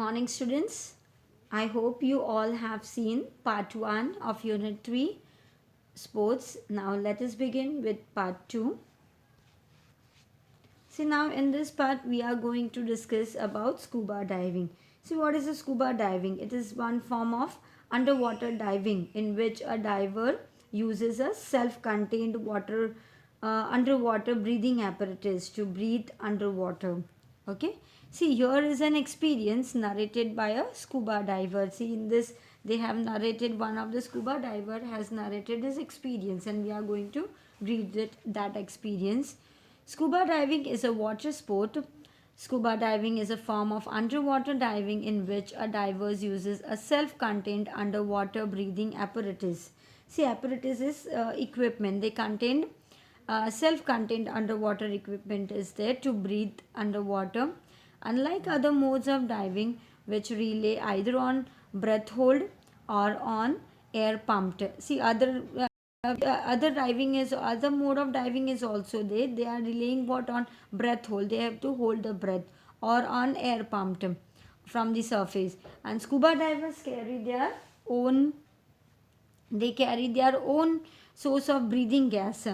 Morning, students. I hope you all have seen part 1 of Unit 3 Sports. Now, let us begin with part 2. See, now in this part, we are going to discuss about scuba diving. See, what is a scuba diving? It is one form of underwater diving in which a diver uses a self-contained underwater breathing apparatus to breathe underwater. Okay. See, here is an experience narrated by a scuba diver. See, in this, they have narrated, one of the scuba diver has narrated his experience, and we are going to read that experience. Scuba diving is a water sport. Scuba diving is a form of underwater diving in which a diver uses a self-contained underwater breathing apparatus. See, apparatus is equipment. They contain self-contained underwater equipment is there to breathe underwater. Unlike other modes of diving, which rely either on breath hold or on air pumped. See, other mode of diving is also there. They are relying what on breath hold. They have to hold the breath or on air pumped from the surface. And scuba divers carry their own source of breathing gas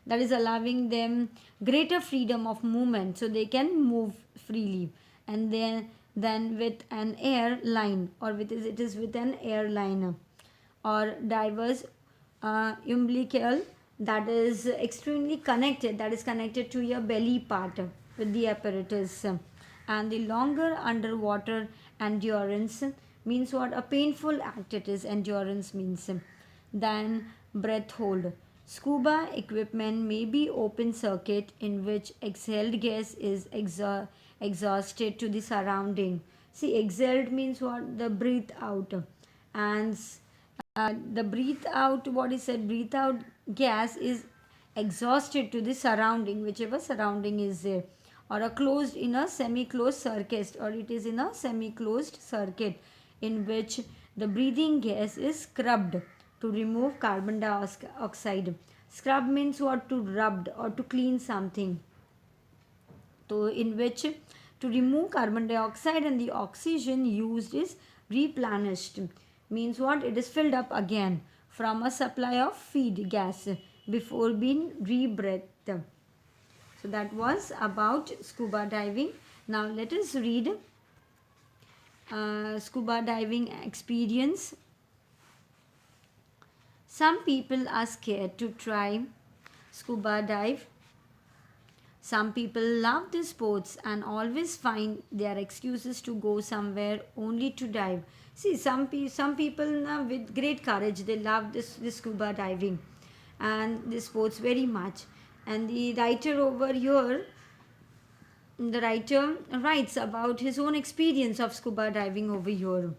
that is allowing them greater freedom of movement so they can move freely. And then with an air line, or it is with an airline or divers umbilical that is extremely connected, that is connected to your belly part with the apparatus. And the longer underwater endurance means what a painful act it is. Endurance means than breath hold. Scuba equipment may be open circuit in which exhaled gas is exhausted to the surrounding. See, exhaled means what? The breathe out. And the breathe out, what is said? Breathe out gas is exhausted to the surrounding, whichever surrounding is there. Or a closed in a semi-closed circuit, or it is in a semi-closed circuit in which the breathing gas is scrubbed to remove carbon dioxide. Scrub means what? To rub or to clean something. So in which to remove carbon dioxide and the oxygen used is replenished. Means what? It is filled up again from a supply of feed gas before being rebreathed. So that was about scuba diving. Now let us read scuba diving experience. Some people are scared to try scuba dive. Some people love the sports and always find their excuses to go somewhere only to dive. See, some people now with great courage, they love this scuba diving and this sports very much. And the writer over here, the writer writes about his own experience of scuba diving over here.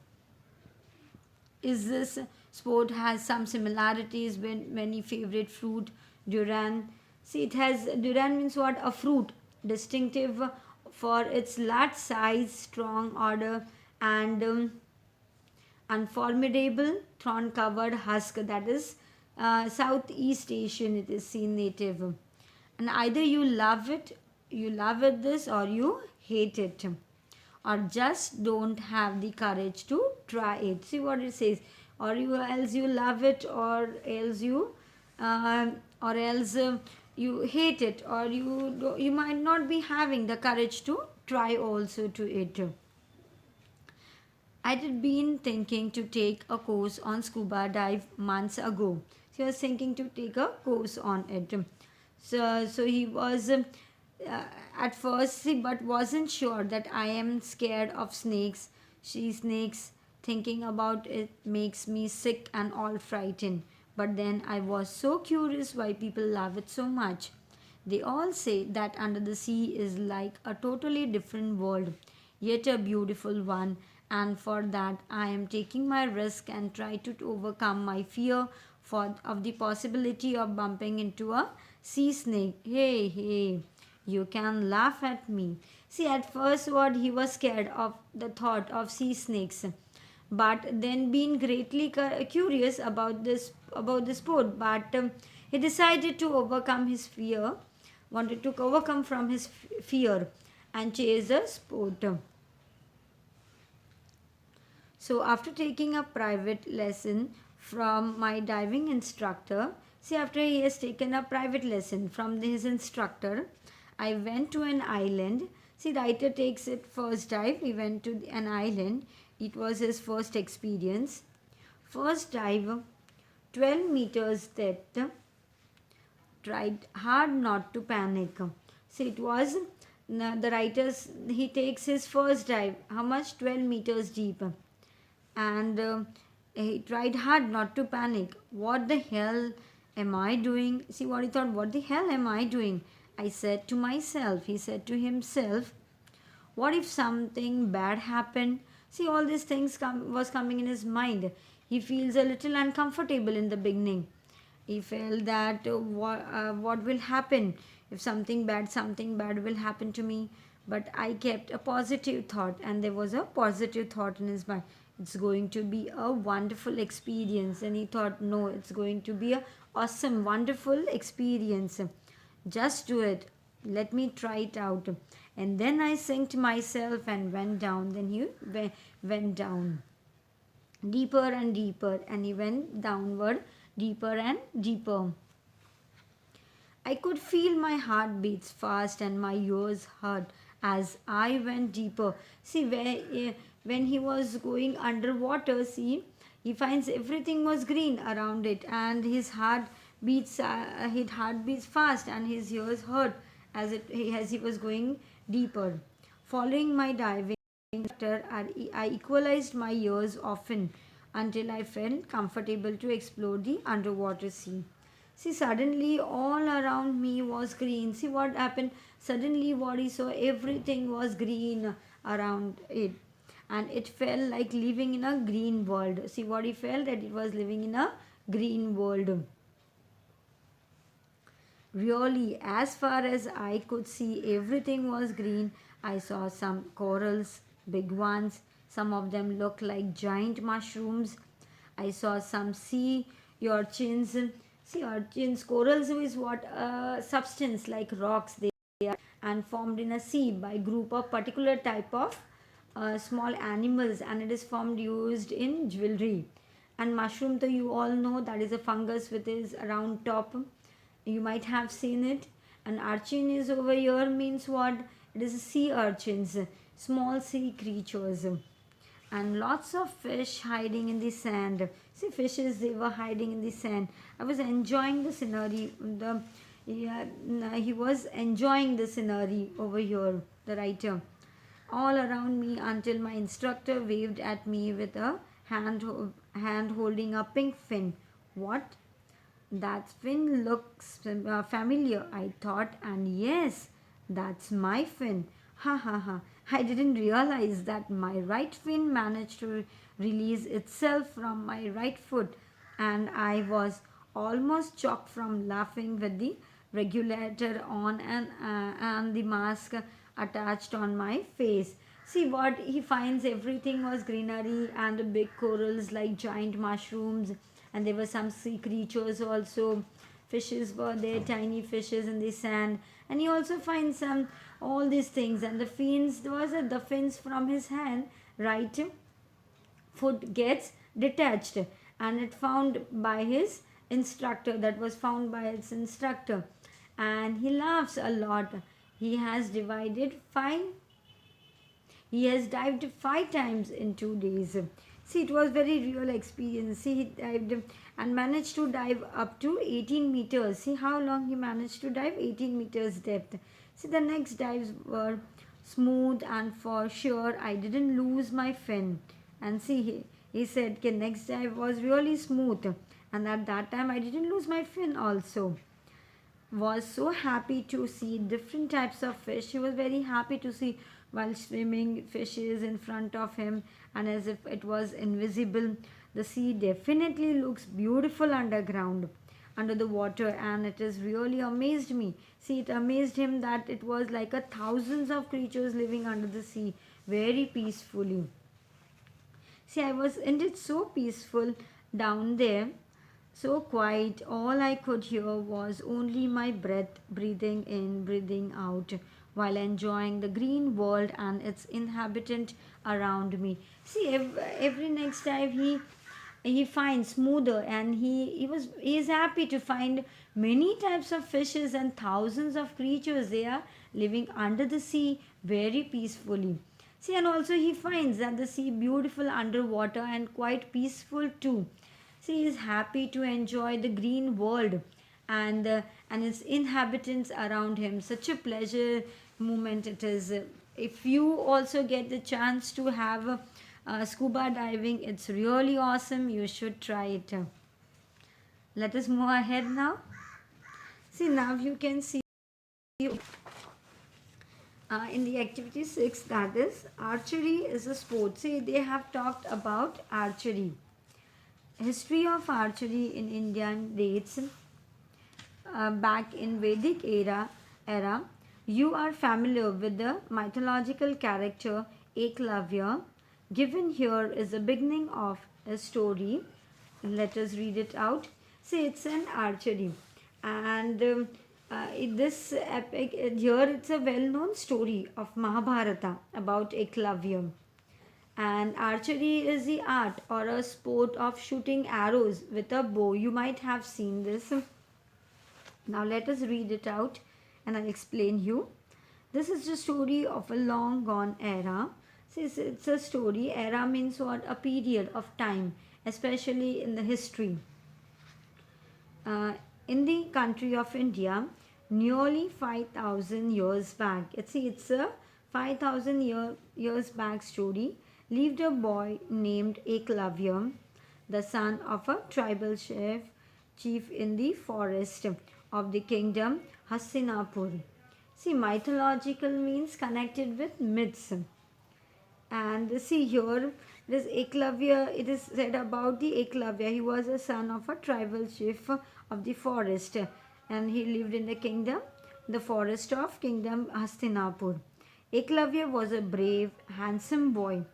Is this sport has some similarities with many favorite fruit, durian. See, it has durian means what? A fruit distinctive for its large size, strong odor, and unformidable thorn-covered husk. That is Southeast Asian. It is seen native, and either you love it this, or you hate it, or just don't have the courage to try it. See what it says, or you else you love it, uh, or else you hate it, or you might not be having the courage to try also to it. I had been thinking to take a course on scuba dive months ago. He was thinking to take a course on it. So he was at first, but wasn't sure that I am scared of snakes. She snakes. Thinking about it makes me sick and all frightened. But then I was so curious why people love it so much. They all say that under the sea is like a totally different world, yet a beautiful one, and for that I am taking my risk and try to overcome my fear of the possibility of bumping into a sea snake. Hey, hey, you can laugh at me. See, at first, what he was scared of the thought of sea snakes, but then being greatly curious about the sport, but he decided to overcome his fear, wanted to overcome from his fear and chase the sport. So after taking a private lesson from my diving instructor, see, after he has taken a private lesson from his instructor, I went to an island. See, writer takes it first dive. He went to an island. It was his first experience. First dive, 12 meters depth. Tried hard not to panic. See, it was the writers. He takes his first dive. How much? 12 meters deep, and he tried hard not to panic. What the hell am I doing? See what he thought. What the hell am I doing? I said to myself. He said to himself. What if something bad happened? See, all these things was coming in his mind. He feels a little uncomfortable in the beginning. He felt that what will happen if something bad will happen to me. But I kept a positive thought, and there was a positive thought in his mind. It's going to be a wonderful experience, and he thought, no, it's going to be a awesome, wonderful experience. Just do it. Let me try it out. And then I synced myself and went down. Then he went down deeper and deeper, and he went downward deeper and deeper. I could feel my heart beats fast and my ears hurt as I went deeper. See, when he was going underwater, see, he finds everything was green around it, and his heart beats fast, and his ears hurt as he was going deeper. Following my diving instructor, I equalized my ears often until I felt comfortable to explore the underwater sea. See, suddenly all around me was green. See what happened? Suddenly, what he saw, everything was green around it. And it felt like living in a green world. See what he felt? That it was living in a green world. Really, as far as I could see, everything was green. I saw some corals, big ones. Some of them looked like giant mushrooms. I saw some sea urchins. Sea urchins, corals is what substance like rocks they are, and formed in a sea by group of particular type of small animals, and it is formed used in jewelry. And mushroom, though you all know, that is a fungus with its round top. You might have seen it. An urchin is over here means what? It is sea urchins, small sea creatures, and lots of fish hiding in the sand. See, fishes, they were hiding in the sand. I was enjoying the scenery. Yeah, he was enjoying the scenery over here, the writer. All around me until my instructor waved at me with a hand holding a pink fin. What? That fin looks familiar, I thought, and yes, that's my fin. Ha ha ha. I didn't realize that my right fin managed to release itself from my right foot, and I was almost choked from laughing with the regulator on and the mask attached on my face. See what he finds, everything was greenery and big corals like giant mushrooms, and there were some sea creatures also. Fishes were there, tiny fishes in the sand, and he also finds some all these things. And the fins, there was the fins from his hand, right foot gets detached, and it found by his instructor, that was found by his instructor, and he laughs a lot. He has divided five he has dived 5 times in 2 days. See, it was very real experience. See, he dived and managed to dive up to 18 meters. See how long he managed to dive? 18 meters depth. See, the next dives were smooth, and for sure I didn't lose my fin. And see, he said, okay, next dive was really smooth. And at that time I didn't lose my fin also. Was so happy to see different types of fish. He was very happy to see while swimming fishes in front of him, and as if it was invisible. The sea definitely looks beautiful underground, under the water, and it has really amazed me. See, it amazed him that it was like a thousands of creatures living under the sea very peacefully. See, I was, and it's so peaceful down there, so quiet. All I could hear was only my breath, breathing in, breathing out. while enjoying the green world and its inhabitant around me. See, every next time he finds smoother, and he is happy to find many types of fishes and thousands of creatures. They are living under the sea very peacefully. See, and also he finds that the sea beautiful underwater and quite peaceful too. See, he is happy to enjoy the green world and its inhabitants around him. Such a pleasure moment it is. If you also get the chance to have scuba diving, it's really awesome. You should try it. Let us move ahead now. See, now you can see in the activity 6, that is archery is a sport. See, they have talked about archery. History of archery in Indian dates back in Vedic era. You are familiar with the mythological character Eklavya. Given here is the beginning of a story. Let us read it out. See, it's an archery, and this epic here it's a well-known story of Mahabharata about Eklavya. And archery is the art or a sport of shooting arrows with a bow. You might have seen this. Now let us read it out and I'll explain you. This is the story of a long gone era. See, it's a story. Era means what? A period of time, especially in the history. In the country of India, nearly 5,000 years back. It's a 5,000 years back story. Lived a boy named Eklavya, the son of a tribal chief in the forest of the kingdom Hastinapur. See, mythological means connected with myths. And see here, this Eklavya, it is said about the Eklavya. He was a son of a tribal chief of the forest, and he lived in the kingdom, the forest of kingdom Hastinapur. Eklavya was a brave, handsome boy,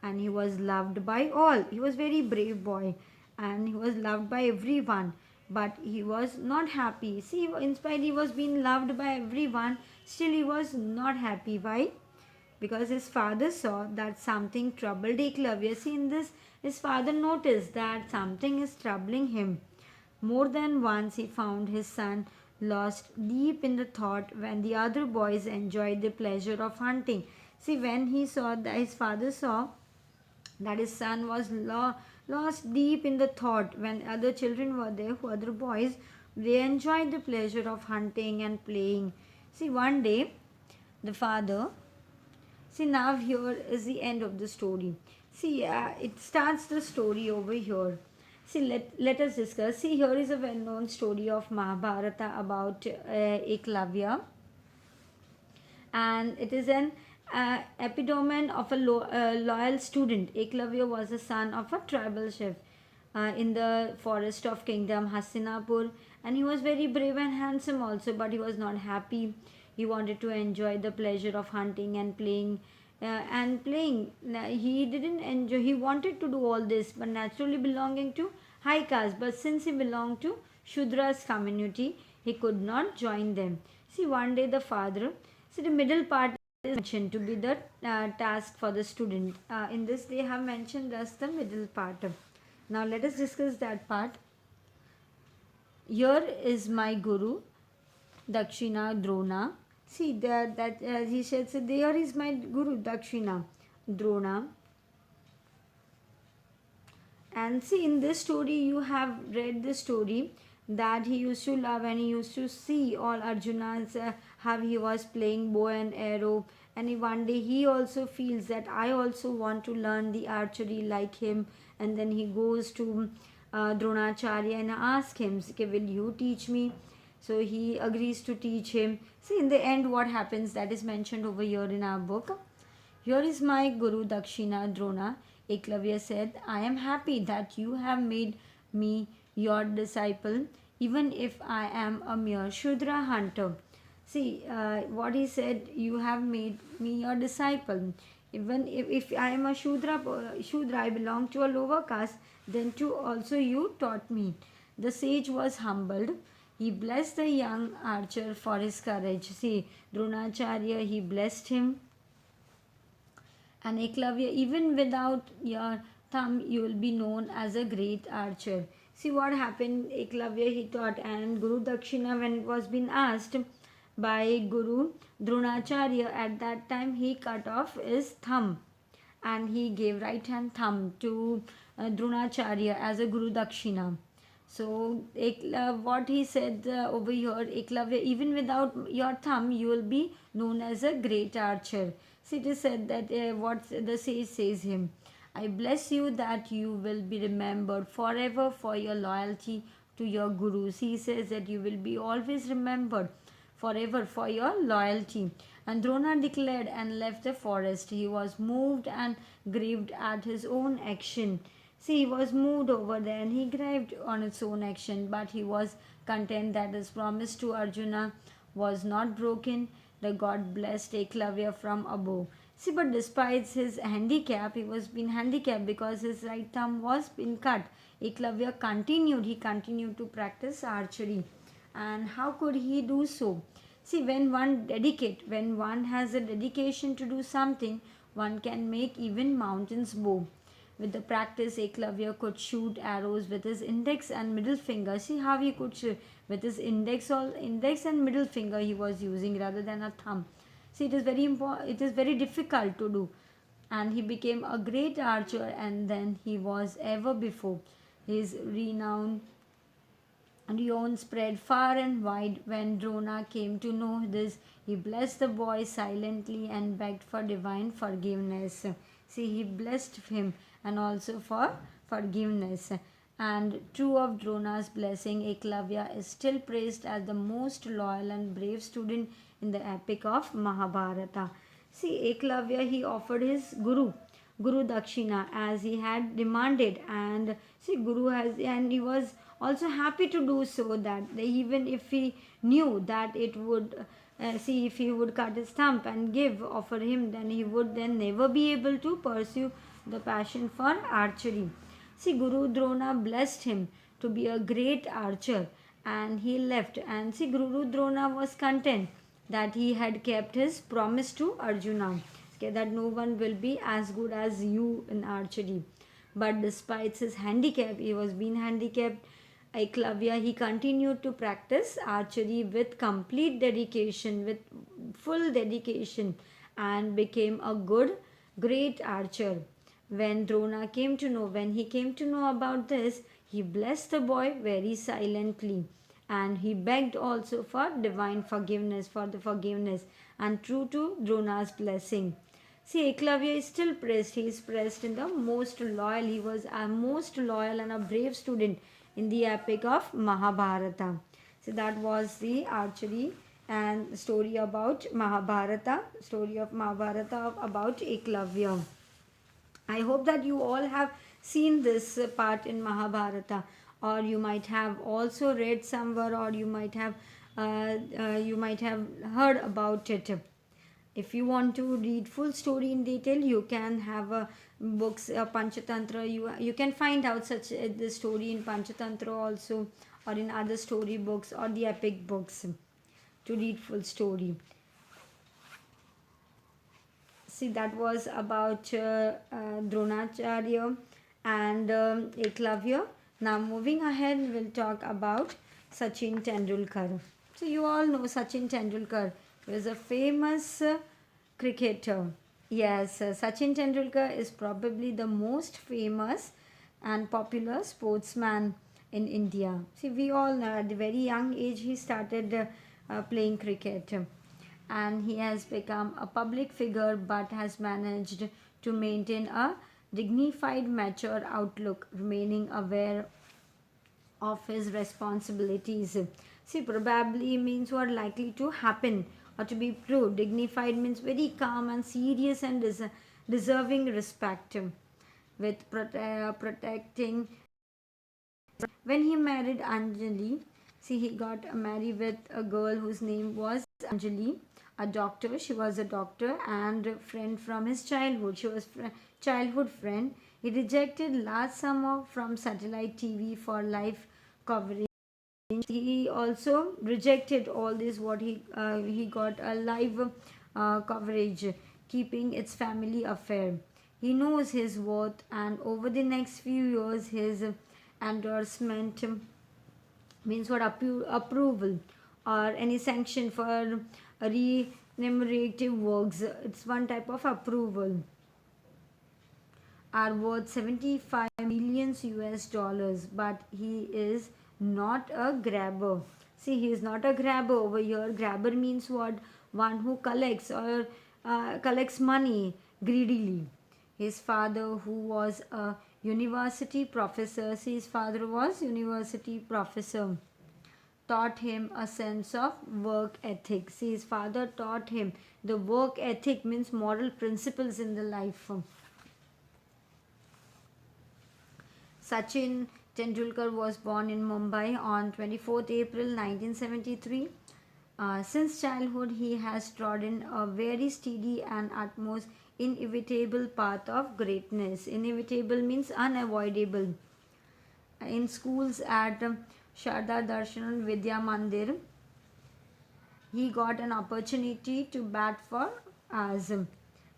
and he was loved by all. He was very brave boy, and he was loved by everyone. But he was not happy. See, in spite he was being loved by everyone, still he was not happy. Why? Because his father saw that something troubled Eklavya. See, in this, his father noticed that something is troubling him. More than once he found his son lost deep in the thought when the other boys enjoyed the pleasure of hunting. See, when he saw that his father saw that his son was lost deep in the thought when other children were there, who other boys, they enjoyed the pleasure of hunting and playing. See, one day the father, see, now here is the end of the story. See, it starts the story over here. See, let us discuss. See, here is a well-known story of Mahabharata about Eklavya, and it is an epitome of a loyal student. Eklavya was the son of a tribal chief in the forest of kingdom Hastinapur, and he was very brave and handsome also, but he was not happy. He wanted to enjoy the pleasure of hunting and playing. He didn't enjoy. He wanted to do all this, but naturally belonging to high caste. But since he belonged to Shudras community, he could not join them. See, one day the father. See, the middle part is mentioned to be the task for the student. In this, they have mentioned thus the middle part. Now, let us discuss that part. Here is my guru, Dakshina Drona. See that he said, so there is my guru Dakshina Drona. And see, in this story, you have read the story that he used to love and he used to see all Arjuna's how he was playing bow and arrow. And one day he also feels that I also want to learn the archery like him. And then he goes to Dronacharya and asks him, okay, will you teach me? So he agrees to teach him. See, in the end, what happens, that is mentioned over here in our book. Here is my Guru Dakshina Drona. Eklavya said, I am happy that you have made me your disciple, even if I am a mere Shudra hunter. See, what he said, you have made me your disciple. Even if I am a Shudra, I belong to a lower caste, then too also you taught me. The sage was humbled. He blessed the young archer for his courage. See, Dronacharya, he blessed him. And Eklavya, even without your thumb, you will be known as a great archer. See what happened, Eklavya, he thought, and Guru Dakshina, when it was been asked by Guru Dronacharya, at that time he cut off his thumb and he gave right hand thumb to Dronacharya as a Guru Dakshina. So, what he said over here, Eklavya, even without your thumb, you will be known as a great archer. So, it is said that what the sage says him, I bless you that you will be remembered forever for your loyalty to your gurus. He says that you will be always remembered forever for your loyalty. And Drona declared and left the forest. He was moved and grieved at his own action. See, he was moved over there and he grieved on its own action, but he was content that his promise to Arjuna was not broken. The god blessed Eklavya from above. See, but despite his handicap, he was been handicapped because his right thumb was been cut. Eklavya continued, he continued to practice archery. And how could he do so? See, when one has a dedication to do something, one can make even mountains bow. With the practice, Eklavya could shoot arrows with his index and middle finger. See how he could shoot with his index and middle finger he was using rather than a thumb. See, it is very important. It is very difficult to do, and he became a great archer. And then he was ever before. His renown spread far and wide. When Drona came to know this, he blessed the boy silently and begged for divine forgiveness. See, he blessed him and also for forgiveness. And true of Drona's blessing, Eklavya is still praised as the most loyal and brave student in the epic of Mahabharata. See, Eklavya, he offered his Guru Dakshina as he had demanded, and see, he was also happy to do so. That even if he knew that it would, see, if he would cut his thumb and give offer him, then he would then never be able to pursue the passion for archery. See, Guru Drona blessed him to be a great archer, and he left. And see, Guru Drona was content that he had kept his promise to Arjuna, okay, that no one will be as good as you in archery. But despite his handicap, he was being handicapped. Eklavya, he continued to practice archery with complete dedication, with full dedication, and became a great archer. When he came to know about this, he blessed the boy very silently, and he begged also for divine forgiveness, for the forgiveness, and true to Drona's blessing. See, Eklavya is still praised. He is praised in the most loyal. He was a most loyal and a brave student in the epic of Mahabharata. So that was the archery and story about Mahabharata, story of Mahabharata about Eklavya. I hope that you all have seen this part in Mahabharata, or you might have also read somewhere, or you might have heard about it. If you want to read full story in detail, you can have books Panchatantra. You can find out such the story in Panchatantra also, or in other story books or the epic books to read full story. See, that was about Dronacharya and Eklavya. Now moving ahead, we'll talk about Sachin Tendulkar. So you all know Sachin Tendulkar. He was a famous cricketer. Yes, Sachin Tendulkar is probably the most famous and popular sportsman in India. See, we all know at a very young age he started playing cricket, and he has become a public figure but has managed to maintain a dignified, mature outlook, remaining aware of his responsibilities. See, probably means what likely to happen or to be proved. Dignified means very calm and serious and deserving respect, with protecting. When he married Anjali, see, he got married with a girl whose name was Anjali, a doctor. She was a doctor and a friend from his childhood. She was childhood friend. He rejected large sum of from satellite TV for live coverage He also rejected all this what he got a live coverage, keeping its family affair. He knows his worth, and over the next few years, his endorsement means what approval or any sanction for remunerative works. It's one type of approval are worth 75 millions US dollars, but he is not a grabber. See, he is not a grabber over here. Grabber means what? One who collects or collects money greedily. His father, who was a university professor, see, his father was university professor, taught him a sense of work ethic. See, his father taught him the work ethic means moral principles in the life. Sachin Tendulkar was born in Mumbai on 24th April 1973. Since childhood, he has trodden a very steady and utmost inevitable path of greatness. Inevitable means unavoidable. In schools at Sharda Darshan Vidya Mandir, he got an opportunity to bat for us.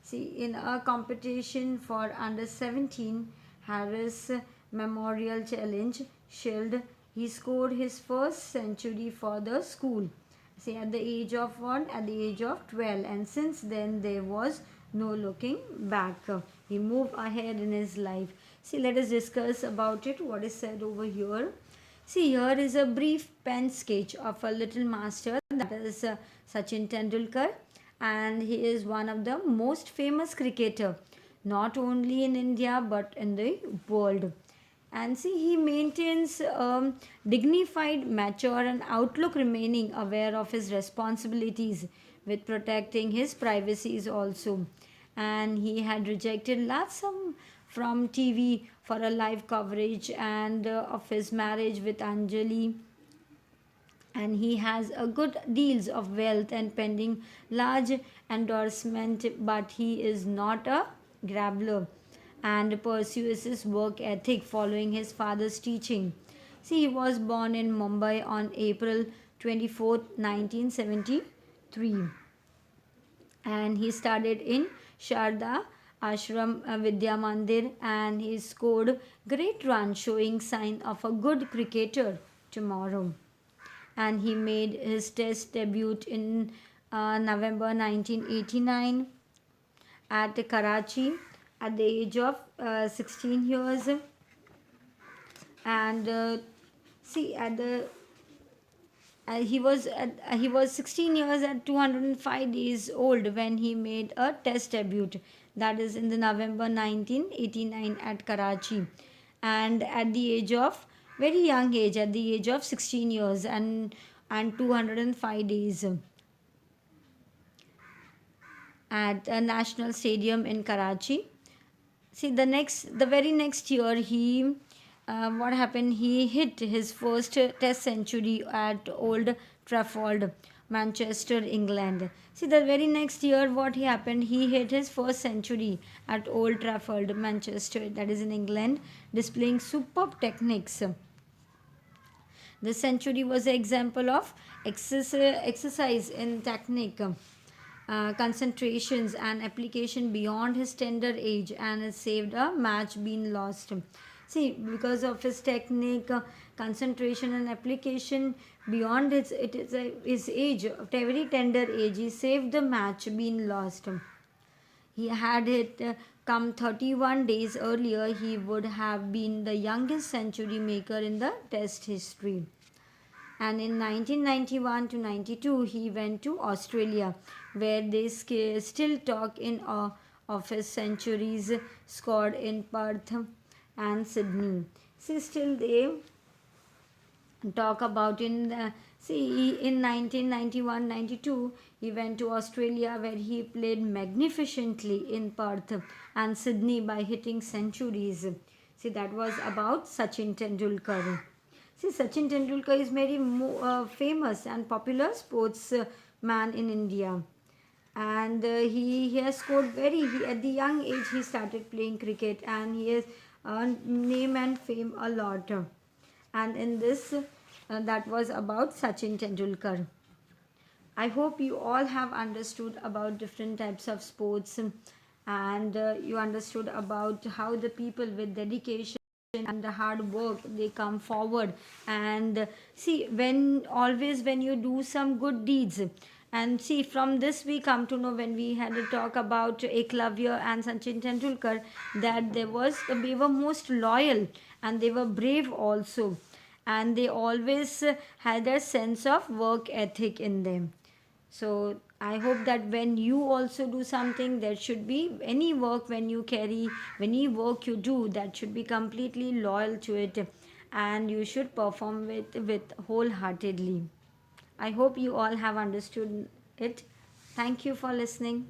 See, in a competition for under 17 Harris Memorial Challenge Shield, he scored his first century for the school. See, at the age of what? At the age of 12, and since then there was no looking back. He moved ahead in his life. See, let us discuss about it. What is said over here? See, here is a brief pen sketch of a little master, that is Sachin Tendulkar, and he is one of the most famous cricketer, not only in India but in the world. And see, he maintains dignified, mature, and outlook, remaining aware of his responsibilities with protecting his privacies also. And he had rejected lots from TV for a live coverage and of his marriage with Anjali, and he has a good deals of wealth and pending large endorsement, but he is not a grabbler and pursues his work ethic following his father's teaching. See, he was born in Mumbai on April 24th, 1973, and he studied in Sharda Ashram Vidya Mandir, and he scored great runs showing sign of a good cricketer tomorrow. And he made his test debut in November 1989 at Karachi at the age of 16 years. And see, at the he was 16 years at 205 days old when he made a test debut, that is in the November 1989 at Karachi, and at the age of very young age, at the age of 16 years and 205 days, at a national stadium in Karachi. See, the very next year, he what happened? He hit his first Test century at Old Trafford, Manchester, England. See, the very next year, what happened? He hit his first century at Old Trafford, Manchester, that is in England, displaying superb techniques. The century was an example of exercise in technique, concentrations, and application beyond his tender age, and it saved a match being lost. See, because of his technique, concentration, and application beyond his age, at a very tender age, he saved the match being lost. He had it come 31 days earlier, he would have been the youngest century maker in the Test history. And in 1991 to 92, he went to Australia, where they still talk in of his centuries scored in Perth and Sydney. See, still they talk about in 1991-92 he went to Australia, where he played magnificently in Perth and Sydney by hitting centuries. See, that was about Sachin Tendulkar. See, Sachin Tendulkar is very famous and popular sportsman in India, and he has scored at the young age he started playing cricket, and he has earned name and fame a lot. And in this that was about Sachin Tendulkar. I hope you all have understood about different types of sports, and you understood about how the people with dedication and the hard work they come forward. And see, when always when you do some good deeds, and see, from this we come to know, when we had a talk about Eklavya and Sachin Tendulkar, that they were most loyal and they were brave also, and they always had a sense of work ethic in them. So I hope that when you also do something, there should be any work when you carry, any work you do, that should be completely loyal to it, and you should perform with wholeheartedly. I hope you all have understood it. Thank you for listening.